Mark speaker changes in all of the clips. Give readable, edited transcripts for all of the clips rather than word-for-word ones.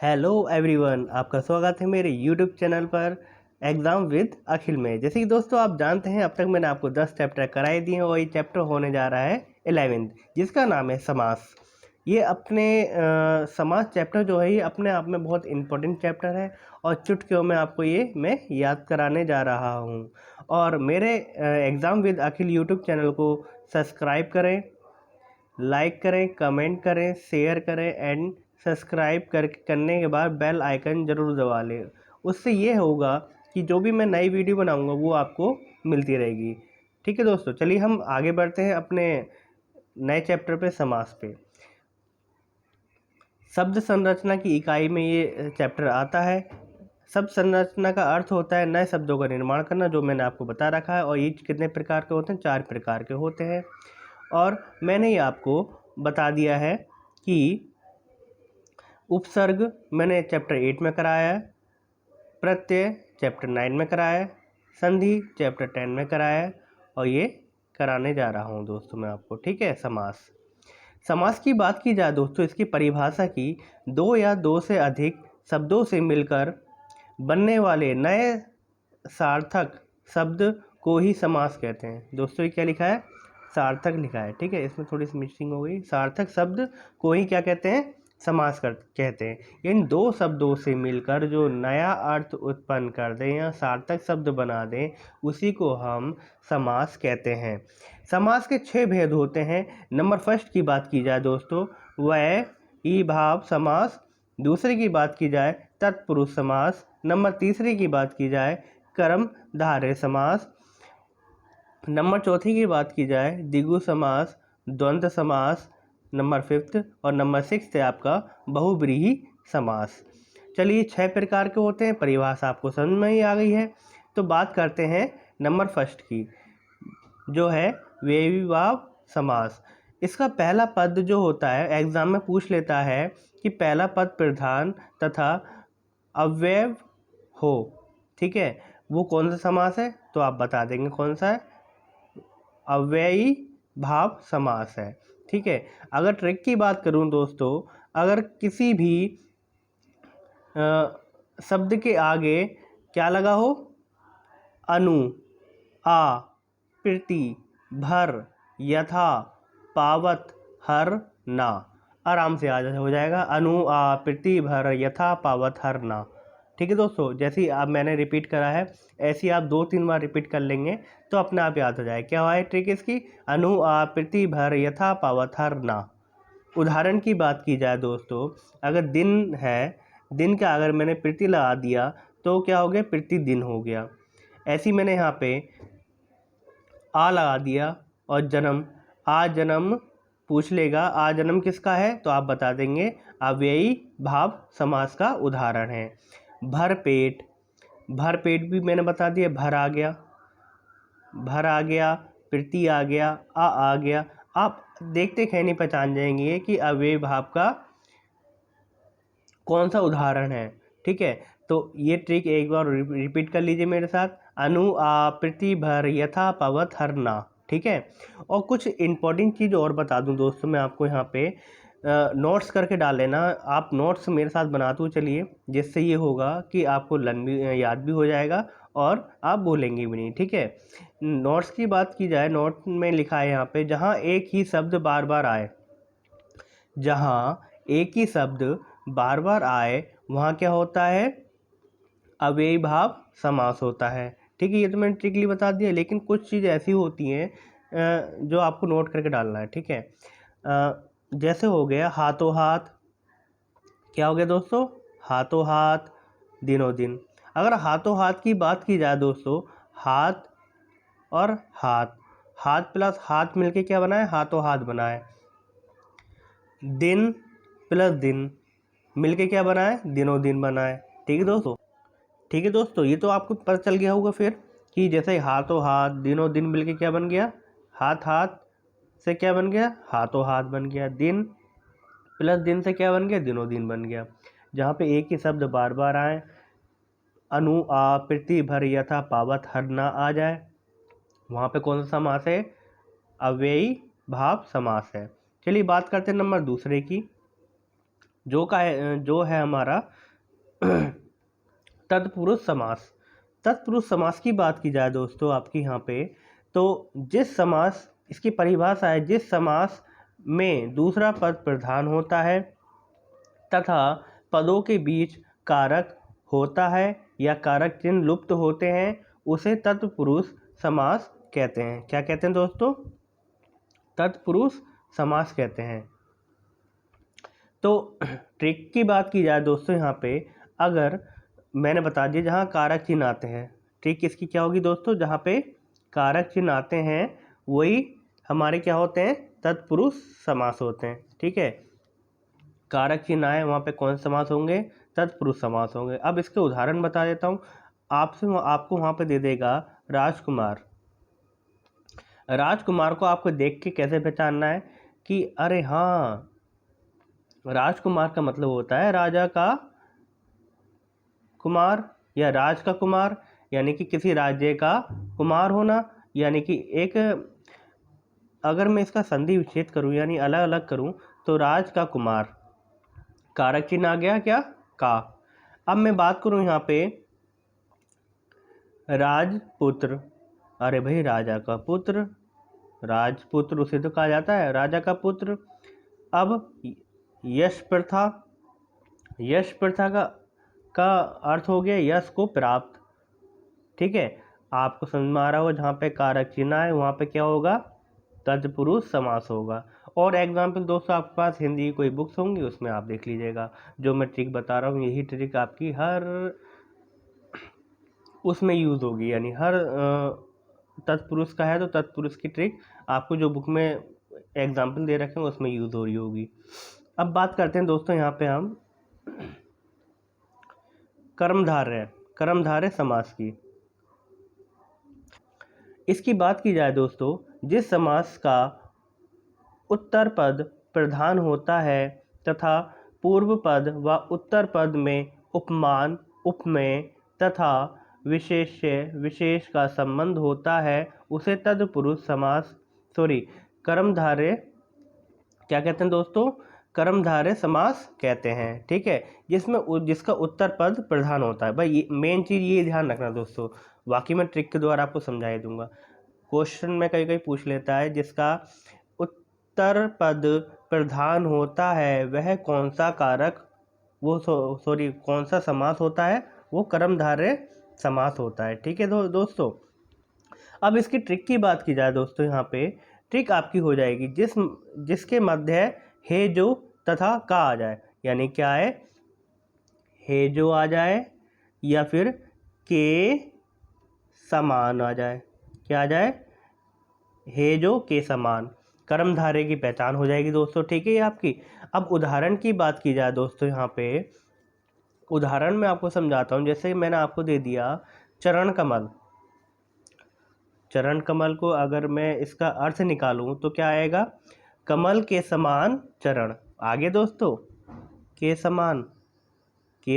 Speaker 1: Hello everyone, आपका स्वागत है मेरे यूट्यूब चैनल पर एग्ज़ाम विद अखिल में। जैसे कि दोस्तों आप जानते हैं, अब तक मैंने आपको 10 चैप्टर कराए दिए हैं और ये चैप्टर होने जा रहा है 11th, जिसका नाम है समास। ये अपने समास चैप्टर जो है ये अपने आप में बहुत इम्पोर्टेंट चैप्टर है और चुटकियों में आपको ये मैं याद कराने जा रहा हूँ। और मेरे exam with Akhil YouTube channel को सब्सक्राइब करें, लाइक करें, कमेंट करें, शेयर करें एंड सब्सक्राइब करने के बाद बेल आइकन ज़रूर दबा लें। उससे ये होगा कि जो भी मैं नई वीडियो बनाऊंगा वो आपको मिलती रहेगी। ठीक है दोस्तों, चलिए हम आगे बढ़ते हैं अपने नए चैप्टर पे, समास पे। शब्द संरचना की इकाई में ये चैप्टर आता है। शब्द संरचना का अर्थ होता है नए शब्दों का निर्माण करना, जो मैंने आपको बता रखा है। और ये कितने प्रकार के होते हैं? 4 प्रकार के होते हैं। और मैंने ये आपको बता दिया है कि उपसर्ग मैंने चैप्टर 8 में कराया है, प्रत्यय चैप्टर 9 में कराया है, संधि चैप्टर 10 में कराया है और ये कराने जा रहा हूँ दोस्तों मैं आपको। ठीक है। समास समास की बात की जाए दोस्तों, इसकी परिभाषा की 2 या 2 से अधिक शब्दों से मिलकर बनने वाले नए सार्थक शब्द को ही समास कहते हैं। दोस्तों ये क्या लिखा है? सार्थक लिखा है। ठीक है, इसमें थोड़ी सी मिक्सिंग हो गई। सार्थक शब्द को ही क्या कहते हैं? समास कहते हैं। इन 2 शब्दों से मिलकर जो नया अर्थ उत्पन्न कर दें या सार्थक शब्द बना दें, उसी को हम समास कहते हैं। समास के 6 भेद होते हैं। नंबर फर्स्ट की बात की जाए दोस्तों, वह ई भाव समास। दूसरे की बात की जाए तत्पुरुष समास। नंबर तीसरे की बात की जाए कर्मधारय समास। नंबर चौथी की बात की जाए द्विगु समास, द्वंद्व समास। नंबर फिफ्थ और नंबर सिक्स्थ है आपका बहुव्रीहि समास। चलिए 6 प्रकार के होते हैं, परिभाषा आपको समझ में ही आ गई है। तो बात करते हैं नंबर फर्स्ट की, जो है व्ययीभाव समास। इसका पहला पद जो होता है, एग्जाम में पूछ लेता है कि पहला पद प्रधान तथा अव्यय हो। ठीक है, वो कौन सा समास है? तो आप बता देंगे कौन सा है। अव्ययी भाव समास है। ठीक है। अगर ट्रिक की बात करूं दोस्तों, अगर किसी भी शब्द के आगे क्या लगा हो? अनु, आ, प्रति, भर, यथा, पावत, हर, ना। आराम से आ हो जाएगा। अनु, आ, प्रति, भर, यथा, पावत, हर, ना। ठीक है दोस्तों, जैसे ही आप मैंने रिपीट करा है, ऐसे ही आप 2-3 बार रिपीट कर लेंगे तो अपने आप याद हो जाए। क्या है ट्रिक इसकी? अनु, आ, प्रति, भर, यथा, पावत, हर, ना। उदाहरण की बात की जाए दोस्तों, अगर दिन है, दिन का अगर मैंने प्रति लगा दिया तो क्या हो गया? प्रति दिन हो गया। ऐसी मैंने यहाँ पे आ लगा दिया और जन्म, आ जन्म पूछ लेगा, आ जन्म किसका है? तो आप बता देंगे अव्ययी भाव समास का उदाहरण है। भर पेट, भर पेट भी मैंने बता दिया, भर आ गया, भर आ गया, प्रति आ गया, आ गया। आप देखते खैनी पहचान जाएंगे कि अव्ययी भाव का कौन सा उदाहरण है। ठीक है, तो ये ट्रिक एक बार रिपीट कर लीजिए मेरे साथ। अनु, आ, प्रति, भर, यथा, पावत, हर, ना। ठीक है। और कुछ इंपॉर्टेंट चीज़ और बता दूं दोस्तों मैं आपको, यहाँ पे नोट्स करके डाल लेना। आप नोट्स मेरे साथ बनाते हुए चलिए, जिससे ये होगा कि आपको याद भी हो जाएगा और आप बोलेंगे भी नहीं। ठीक है। नोट्स की बात की जाए, नोट में लिखा है यहाँ पे, जहाँ एक ही शब्द बार बार आए, जहाँ एक ही शब्द बार बार आए वहाँ क्या होता है? अव्ययी भाव समास होता है। ठीक है, ये तो मैंने ट्रिकली बता दिया, लेकिन कुछ चीज़ ऐसी होती हैं जो आपको नोट करके डालना है। ठीक है। जैसे हो गया हाथों हाथ। क्या हो गया दोस्तों? हाथों हाथ, दिनों दिन। अगर हाथों हाथ की बात की जाए दोस्तों, हाथ और हाथ, हाथ प्लस हाथ मिलके क्या बनाए? हाथों हाथ बनाए। दिन प्लस दिन मिलके क्या बनाए? दिनों दिन बनाए। ठीक है दोस्तों। ठीक है दोस्तों, ये तो आपको पता चल गया होगा फिर कि जैसे हाथों हाथ, दिनों दिन मिलके क्या बन गया? हाथ हाथ से क्या बन गया? हाथों हाथ बन गया। दिन प्लस दिन से क्या बन गया? दिनों दिन बन गया। जहाँ पे एक ही शब्द बार बार आए, अनु, आ, प्रति, भर, यथा, पावत, हर, ना आ जाए, वहाँ पे कौन सा समास है? अव्ययी भाव समास है। चलिए बात करते हैं नंबर दूसरे की। जो है हमारा तत्पुरुष समास। तत्पुरुष समास की बात की जाए दोस्तों आपकी यहाँ पे, तो जिस समास, इसकी परिभाषा है, जिस समास में दूसरा पद प्रधान होता है तथा पदों के बीच कारक होता है या कारक चिन्ह लुप्त होते हैं, उसे तत्पुरुष समास कहते हैं। क्या कहते हैं दोस्तों? तत्पुरुष समास कहते हैं। तो ट्रिक की बात की जाए दोस्तों यहाँ पे, अगर मैंने बता दिया जहाँ कारक चिन्ह आते हैं, ट्रिक इसकी क्या होगी दोस्तों? जहाँ पे कारक चिन्ह आते हैं वही हमारे क्या होते हैं? तत्पुरुष समास होते हैं। ठीक है, कारक चिन्ह आए वहाँ पे कौन समास होंगे? तत्पुरुष समास होंगे। अब इसके उदाहरण बता देता हूँ आपको वहाँ पे दे देगा राजकुमार। राजकुमार को आपको देख के कैसे पहचानना है कि अरे हाँ, राजकुमार का मतलब होता है राजा का कुमार या राज का कुमार, यानी कि किसी राज्य का कुमार होना, यानी कि एक, अगर मैं इसका संधि विच्छेद करूं यानी अलग अलग करूं तो राज का कुमार, कारक चिन्ह आ गया क्या? का। अब मैं बात करूं यहाँ पे राजपुत्र, अरे भाई राजा का पुत्र, राजपुत्र उसे तो कहा जाता है, राजा का पुत्र। अब यश प्रथा, यश प्रथा का अर्थ हो गया यश को प्राप्त। ठीक है, आपको समझ में आ रहा हो, जहाँ पे कारक चिन्ह है वहाँ पे क्या होगा? तत्पुरुष समास होगा। और एग्जाम्पल दोस्तों आपके पास हिंदी की कोई बुक्स होंगी उसमें आप देख लीजिएगा, जो मैं ट्रिक बता रहा हूँ यही ट्रिक आपकी हर उसमें यूज़ होगी, यानी हर तत्पुरुष का है तो तत्पुरुष की ट्रिक आपको जो बुक में एग्जाम्पल दे रखे हैं उसमें यूज़ हो रही होगी। अब बात करते हैं दोस्तों यहाँ पे हम कर्मधारय समास की। इसकी बात की जाए दोस्तों, जिस समास का उत्तर पद प्रधान होता है तथा पूर्व पद व उत्तर पद में उपमान, उपमेय तथा विशेष का संबंध होता है, उसे तत्पुरुष समास कर्मधारय क्या कहते हैं दोस्तों? कर्मधारय समास कहते हैं। ठीक है, जिसका उत्तर पद प्रधान होता है। भाई ये मेन चीज़ ये ध्यान रखना दोस्तों, बाकी मैं ट्रिक के द्वारा आपको समझा दूंगा। क्वेश्चन में कई पूछ लेता है जिसका उत्तर पद प्रधान होता है वह कौन सा कारक, वो कौन सा समास होता है? वो कर्मधारय समास होता है। ठीक है दोस्तों, अब इसकी ट्रिक की बात की जाए दोस्तों, यहाँ पे ट्रिक आपकी हो जाएगी जिसके मध्य हे जो तथा का आ जाए, यानी क्या है? हे जो आ जाए या फिर के समान आ जाए। क्या आ जाए? हे जो के समान, कर्मधारय की पहचान हो जाएगी दोस्तों। ठीक है, ये आपकी। अब उदाहरण की बात की जाए दोस्तों, यहाँ पे उदाहरण में आपको समझाता हूँ। जैसे मैंने आपको दे दिया चरण कमल। चरण कमल को अगर मैं इसका अर्थ निकालूं तो क्या आएगा? कमल के समान चरण। आगे दोस्तों, के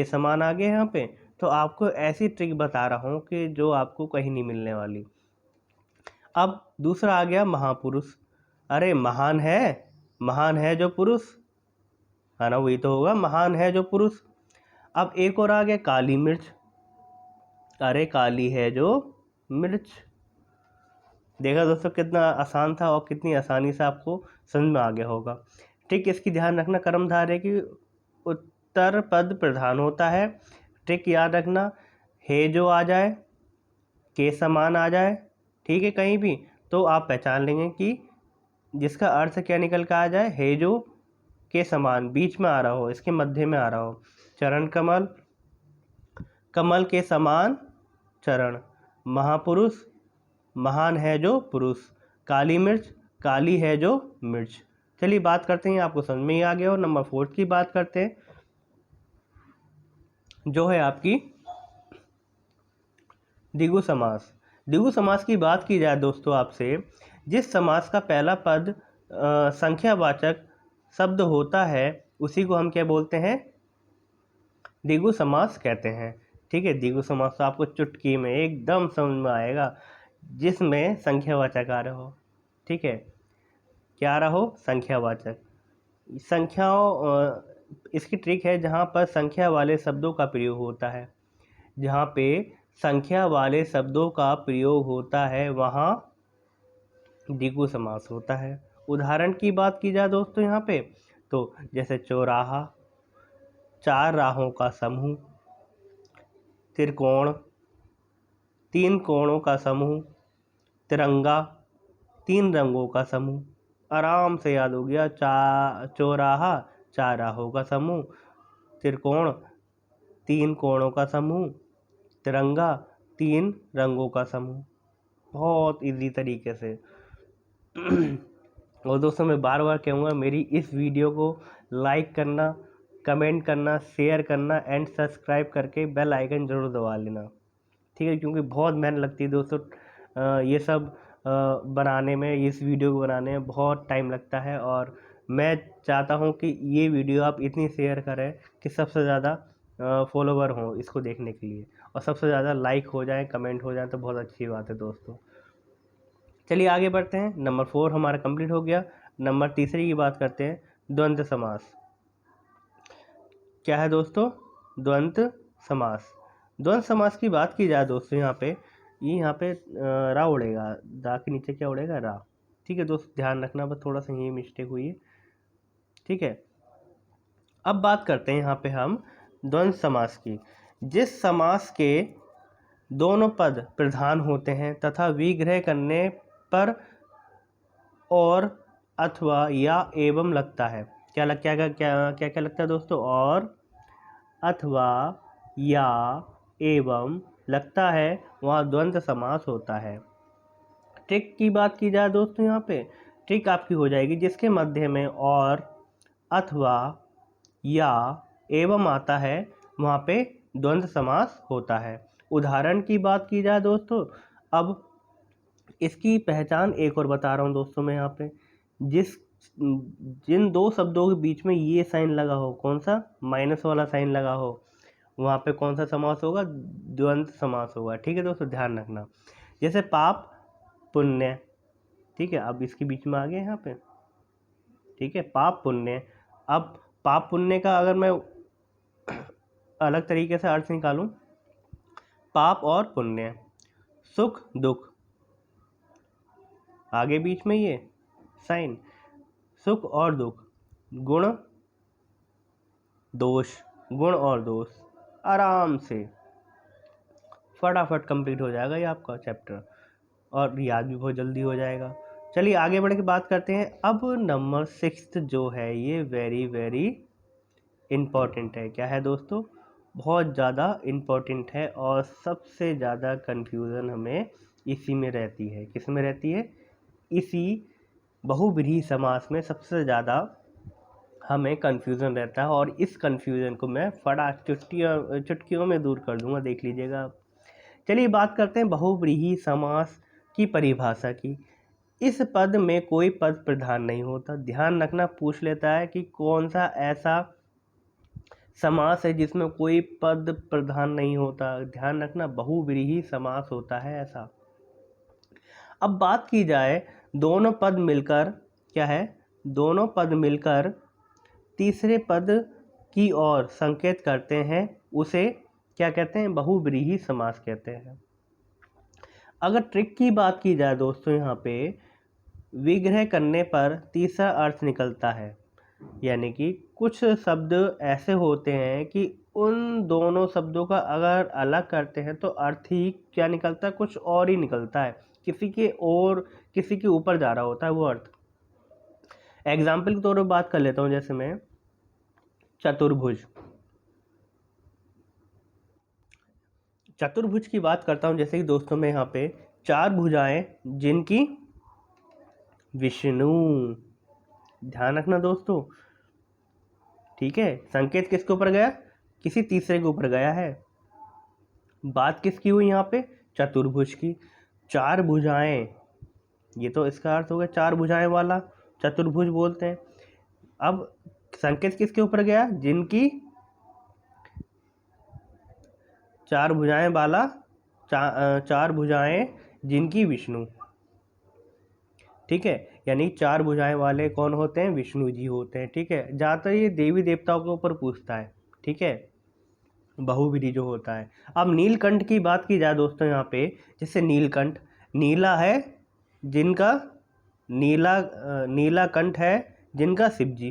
Speaker 1: समान आगे यहाँ पे। तो आपको ऐसी ट्रिक बता रहा हूँ कि जो आपको कहीं नहीं मिलने वाली। अब दूसरा आ गया महापुरुष। अरे महान है जो पुरुष, है ना, वही तो होगा महान है जो पुरुष। अब एक और आ गया काली मिर्च। अरे काली है जो मिर्च। देखा दोस्तों कितना आसान था और कितनी आसानी से आपको समझ में आ गया होगा। ठीक, इसकी ध्यान रखना, कर्मधारय की उत्तर पद प्रधान होता है। ट्रिक याद रखना, हे जो आ जाए, के समान आ जाए, ठीक है, कहीं भी तो आप पहचान लेंगे कि जिसका अर्थ क्या निकल कर आ जाए? हे जो के समान, बीच में आ रहा हो, इसके मध्य में आ रहा हो। चरण कमल, कमल के समान चरण। महापुरुष, महान है जो पुरुष। काली मिर्च, काली है जो मिर्च। चलिए बात करते हैं, आपको समझ में ही आ गया। और नंबर 4 की बात करते हैं, जो है आपकी द्विगु समास। द्विगु समास की बात की जाए दोस्तों आपसे, जिस समास का पहला पद संख्यावाचक शब्द होता है उसी को हम क्या बोलते हैं? द्विगु समास कहते हैं। ठीक है, द्विगु समास तो आपको चुटकी में एकदम समझ में आएगा, जिसमें संख्यावाचक आ रहा हो। ठीक है, क्या आ रहा हो? संख्यावाचक। संख्याओं इसकी ट्रिक है जहाँ पर संख्या वाले शब्दों का प्रयोग होता है, जहाँ पे संख्या वाले शब्दों का प्रयोग होता है वहाँ द्विगु समास होता है। उदाहरण की बात की जाए दोस्तों यहाँ पे, तो जैसे चौराहा, चार राहों का समूह, त्रिकोण, तीन कोणों का समूह, तिरंगा, तीन रंगों का समूह। आराम से याद हो गया। चौराहा चार राहों का समूह, त्रिकोण तीन कोणों का समूह, तिरंगा तीन रंगों का समूह। बहुत इजी तरीके से। और दोस्तों मैं बार बार कहूँगा, मेरी इस वीडियो को लाइक करना, कमेंट करना, शेयर करना एंड सब्सक्राइब करके बेल आइकन ज़रूर दबा लेना, ठीक है, क्योंकि बहुत मेहनत लगती है दोस्तों ये सब बनाने में, इस वीडियो को बनाने में बहुत टाइम लगता है। और मैं चाहता हूँ कि ये वीडियो आप इतनी शेयर करें कि सबसे ज़्यादा फॉलोवर हों इसको देखने के लिए, और सबसे ज़्यादा लाइक हो जाए, कमेंट हो जाए तो बहुत अच्छी बात है दोस्तों। चलिए आगे बढ़ते हैं। नंबर 4 हमारा कंप्लीट हो गया। नंबर तीसरी की बात करते हैं, द्वंद्व समास। क्या है दोस्तों? द्वंद्व समास। द्वंद्व समास की बात की जाए दोस्तों, यहाँ पे रा उड़ेगा, दा के नीचे क्या उड़ेगा? रा। ठीक है दोस्तों, ध्यान रखना, बस थोड़ा सा ये मिस्टेक हुई है, ठीक है। अब बात करते हैं यहाँ पे हम द्वंद्व समास की। जिस समास के दोनों पद प्रधान होते हैं तथा विग्रह करने पर और अथवा या एवं लगता है। क्या लगता है दोस्तों? और अथवा या एवं लगता है, वहाँ द्वंद्व समास होता है। ट्रिक की बात की जाए दोस्तों, यहाँ पे ट्रिक आपकी हो जाएगी, जिसके मध्य में और अथवा या एवं आता है वहाँ पे द्वंद्व समास होता है। उदाहरण की बात की जाए दोस्तों, अब इसकी पहचान एक और बता रहा हूँ दोस्तों मैं यहाँ पे। जिन दो शब्दों के बीच में ये साइन लगा हो, कौन सा? माइनस वाला साइन लगा हो, वहाँ पे कौन सा समास होगा? द्वंद्व समास होगा, ठीक है दोस्तों, ध्यान रखना। जैसे पाप पुण्य, ठीक है, अब इसके बीच में आ गया यहाँ पे, ठीक है, पाप पुण्य। अब पाप पुण्य का अगर मैं अलग तरीके से अर्थ निकालूं, पाप और पुण्य, सुख दुख, आगे बीच में ये साइन, सुख और दुख, गुण दोष, गुण और दोष। आराम से फटाफट कंप्लीट हो जाएगा ये आपका चैप्टर, और याद भी बहुत जल्दी हो जाएगा। चलिए आगे बढ़ के बात करते हैं। अब नंबर 6 जो है ये वेरी वेरी इम्पॉर्टेंट है। क्या है दोस्तों? बहुत ज़्यादा इम्पॉर्टेंट है, और सबसे ज़्यादा कन्फ्यूज़न हमें इसी में रहती है। किस में रहती है? इसी बहुव्रीहि समास में सबसे ज़्यादा हमें कन्फ्यूज़न रहता है, और इस कन्फ्यूज़न को मैं चुटकियों में दूर कर दूंगा, देख लीजिएगा आप। चलिए बात करते हैं बहुव्रीहि समास की परिभाषा की। इस पद में कोई पद प्रधान नहीं होता। ध्यान रखना, पूछ लेता है कि कौन सा ऐसा समास है जिसमें कोई पद प्रधान नहीं होता। ध्यान रखना, बहुव्रीहि समास होता है ऐसा। अब बात की जाए, दोनों पद मिलकर क्या है? दोनों पद मिलकर तीसरे पद की ओर संकेत करते हैं, उसे क्या कहते हैं? बहुव्रीहि समास कहते हैं। अगर ट्रिक की बात की जाए दोस्तों, यहाँ पे विग्रह करने पर तीसरा अर्थ निकलता है, यानी कि कुछ शब्द ऐसे होते हैं कि उन दोनों शब्दों का अगर अलग करते हैं तो अर्थ ही क्या निकलता है? कुछ और ही निकलता है, किसी के ऊपर जा रहा होता है वो अर्थ। एग्जाम्पल के तौर पर बात कर लेता हूँ, जैसे मैं चतुर्भुज, चतुर्भुज की बात करता हूँ। जैसे कि दोस्तों मैं यहाँ पे चार भुजाएं जिनकी विष्णु, ध्यान रखना दोस्तों, ठीक है। संकेत किसके ऊपर गया? किसी तीसरे के ऊपर गया है। बात किसकी हुई यहाँ पे? चतुर्भुज की। चार भुजाएं, ये तो इसका अर्थ हो गया चार भुजाएं वाला चतुर्भुज बोलते हैं। अब संकेत किसके ऊपर गया? जिनकी चार भुजाएं वाला, चार भुजाएं जिनकी विष्णु, ठीक है। यानी 4 भुजाएं वाले कौन होते हैं? विष्णु जी होते हैं। ठीक है, ज़्यादातर ये देवी देवताओं के ऊपर पूछता है। ठीक है, बहुविधि जो होता है। अब नीलकंठ की बात की जाए दोस्तों यहाँ पे, जैसे नीलकंठ, नीला है जिनका नीला कंठ है जिनका शिव जी।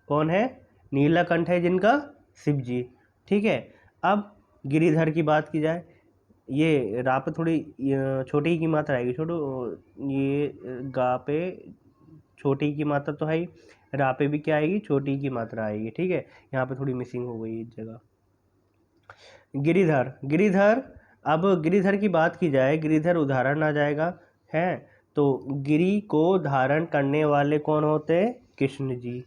Speaker 1: कौन है? नीला कंठ है जिनका शिव जी। ठीक है, अब गिरिधर की बात की जाए, ये रा पे थोड़ी छोटी की मात्रा आएगी, ये गा पे छोटी की मात्रा तो है ही, रा पे भी क्या आएगी? छोटी की मात्रा आएगी। ठीक है, यहाँ पे थोड़ी मिसिंग हो गई इस जगह। गिरिधर, अब गिरिधर की बात की जाए, गिरिधर उदाहरण आ जाएगा है, तो गिरि को धारण करने वाले कौन होते हैं? कृष्ण जी।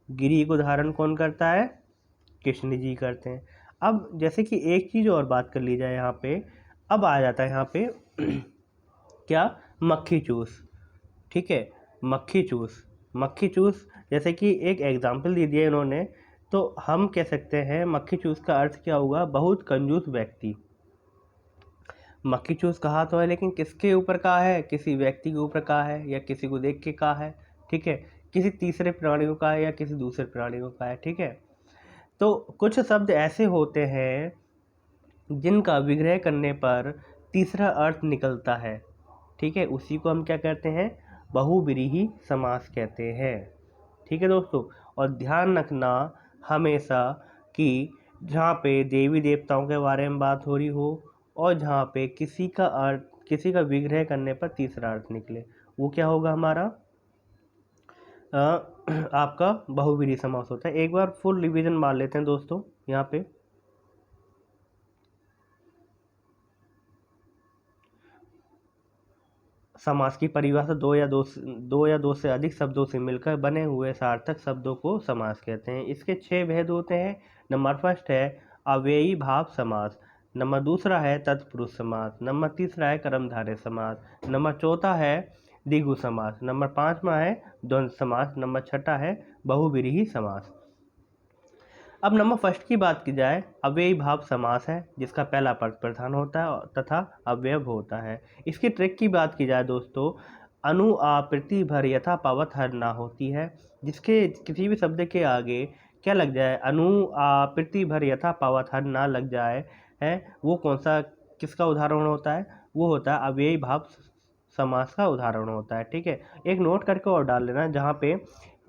Speaker 1: गिरि को धारण कौन करता है? कृष्ण जी करते हैं। अब जैसे कि एक चीज़ और बात कर ली जाए यहाँ पे, अब आ जाता है यहाँ पे क्या? मक्खी चूस। ठीक है, मक्खी चूस जैसे कि एक एग्जाम्पल दे दिया इन्होंने, तो हम कह सकते हैं मक्खी चूस का अर्थ क्या होगा? बहुत कंजूस व्यक्ति। मक्खी चूस कहा तो है, लेकिन किसके ऊपर कहा है? किसी व्यक्ति के ऊपर कहा है या किसी को देख के कहा है। ठीक है, किसी तीसरे प्राणी को कहा है या किसी दूसरे प्राणी को कहा है। ठीक है, तो कुछ शब्द ऐसे होते हैं जिनका विग्रह करने पर तीसरा अर्थ निकलता है। ठीक है, उसी को हम क्या कहते हैं? बहुव्रीहि समास कहते हैं। ठीक है दोस्तों, और ध्यान रखना हमेशा कि जहाँ पे देवी देवताओं के बारे में बात हो रही हो और जहाँ पे किसी का विग्रह करने पर तीसरा अर्थ निकले, वो क्या होगा हमारा? आपका बहुव्रीहि समास होता है। एक बार फुल रिवीजन मार लेते हैं दोस्तों यहाँ पे। समास की परिभाषा दो या दो से अधिक शब्दों से मिलकर बने हुए सार्थक शब्दों को समास कहते हैं। इसके 6 भेद होते हैं। नंबर फर्स्ट है अव्ययी भाव समास, नंबर दूसरा है तत्पुरुष समास, नंबर तीसरा है कर्मधारय समास, नंबर चौथा है द्विगु समास, नंबर 5वां है द्वंद्व समास, नंबर 6 है बहुव्रीहि समास। अब नंबर फर्स्ट की बात की जाए, अव्ययी भाव समास है जिसका पहला पद प्रधान होता है तथा अव्यय होता है। इसकी ट्रिक की बात की जाए दोस्तों, अनु आप्रति भर यथा पावत हर ना होती है, जिसके किसी भी शब्द के आगे क्या लग जाए? अनु आप्रति भर यथा पावत हर ना लग जाए है, वो कौन सा किसका उदाहरण होता है? वो होता है अव्ययी भाव समास का उदाहरण होता है। ठीक है, एक नोट करके और डाल लेना, जहाँ पे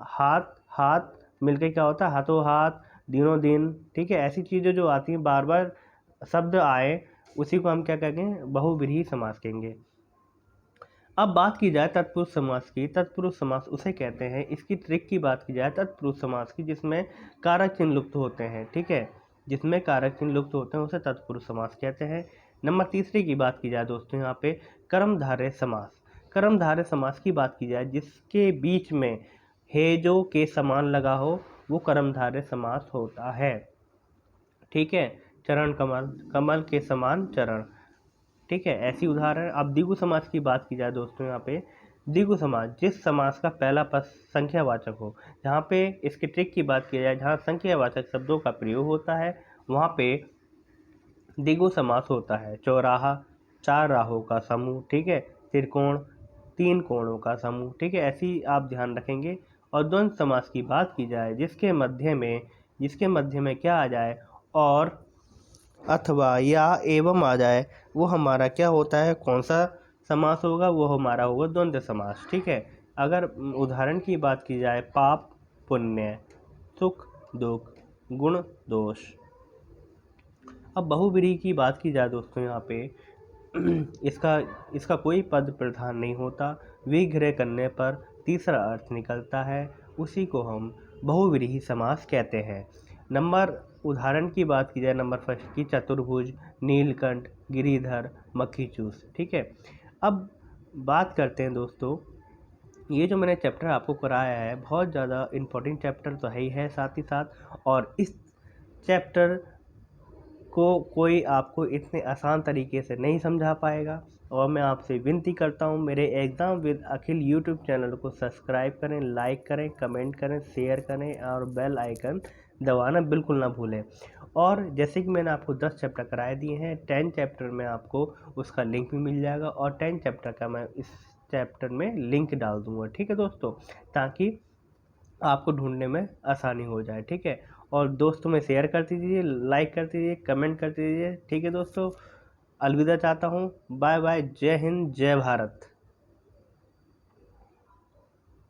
Speaker 1: हाथ हाथ मिलके क्या होता है? हाथों हाथ, दिनों दिन। ठीक है, ऐसी चीज़ें जो आती हैं बार बार शब्द आए, उसी को हम क्या कहेंगे? बहुव्रीहि समास कहेंगे। अब बात की जाए तत्पुरुष समास की, तत्पुरुष समास उसे कहते हैं, इसकी ट्रिक की बात की जाए तत्पुरुष समास की जिसमें कारक चिन्ह लुप्त होते हैं। ठीक है, जिसमें कारक चिन्ह लुप्त होते हैं उसे तत्पुरुष समास कहते हैं। नंबर तीसरे की बात की जाए दोस्तों यहाँ पे कर्मधारय समास। कर्मधारय समास की बात की जाए जिसके बीच में हेजो के समान लगा हो, वो कर्मधारय समास होता है। ठीक है, चरण कमल, कमल के समान चरण। ठीक है, ऐसी उदाहरण। अब द्विगु समास की बात की जाए दोस्तों यहाँ पे, द्विगु समास जिस समास का पहला पद संख्यावाचक हो, जहाँ पे इसकी ट्रिक की बात की जाए, जहाँ संख्यावाचक शब्दों का प्रयोग होता है वहाँ पे द्विगु समास होता है। चौराहा, 4 राहों का समूह। ठीक है, त्रिकोण, 3 कोणों का समूह। ठीक है, ऐसी आप ध्यान रखेंगे। और द्वंद्व समास की बात की जाए जिसके मध्य में क्या आ जाए? और, अथवा या एवं आ जाए, वो हमारा क्या होता है? कौन सा समास होगा? वो हमारा होगा द्वंद्व समास। ठीक है, अगर उदाहरण की बात की जाए, पाप पुण्य, सुख दुख, गुण दोष। अब बहुव्रीहि की बात की जाए दोस्तों यहाँ पे इसका कोई पद प्रधान नहीं होता, विग्रह करने पर तीसरा अर्थ निकलता है, उसी को हम बहुव्रीहि समास कहते हैं। उदाहरण की बात की जाए नंबर फर्स्ट की, चतुर्भुज, नीलकंठ, गिरिधर, मक्खीचूस। ठीक है, अब बात करते हैं दोस्तों, ये जो मैंने चैप्टर आपको कराया है बहुत ज़्यादा इम्पोर्टेंट चैप्टर तो है ही है साथ ही साथ, और इस चैप्टर को कोई आपको इतने आसान तरीके से नहीं समझा पाएगा। और मैं आपसे विनती करता हूँ, मेरे exam with Akhil YouTube channel को सब्सक्राइब करें, लाइक करें, कमेंट करें, शेयर करें और बेल आइकन दबाना बिल्कुल ना भूलें। और जैसे कि मैंने आपको 10 चैप्टर कराए दिए हैं, 10 चैप्टर में आपको उसका लिंक भी मिल जाएगा, और 10 चैप्टर का मैं इस चैप्टर में लिंक डाल दूंगा, ठीक है दोस्तों, ताकि आपको ढूंढने में आसानी हो जाए, ठीक है। और दोस्तों में शेयर कर दीजिए, लाइक कर दीजिए, कमेंट कर दीजिए, ठीक है दोस्तों। अलविदा चाहता हूँ, बाय बाय, जय हिंद, जय भारत।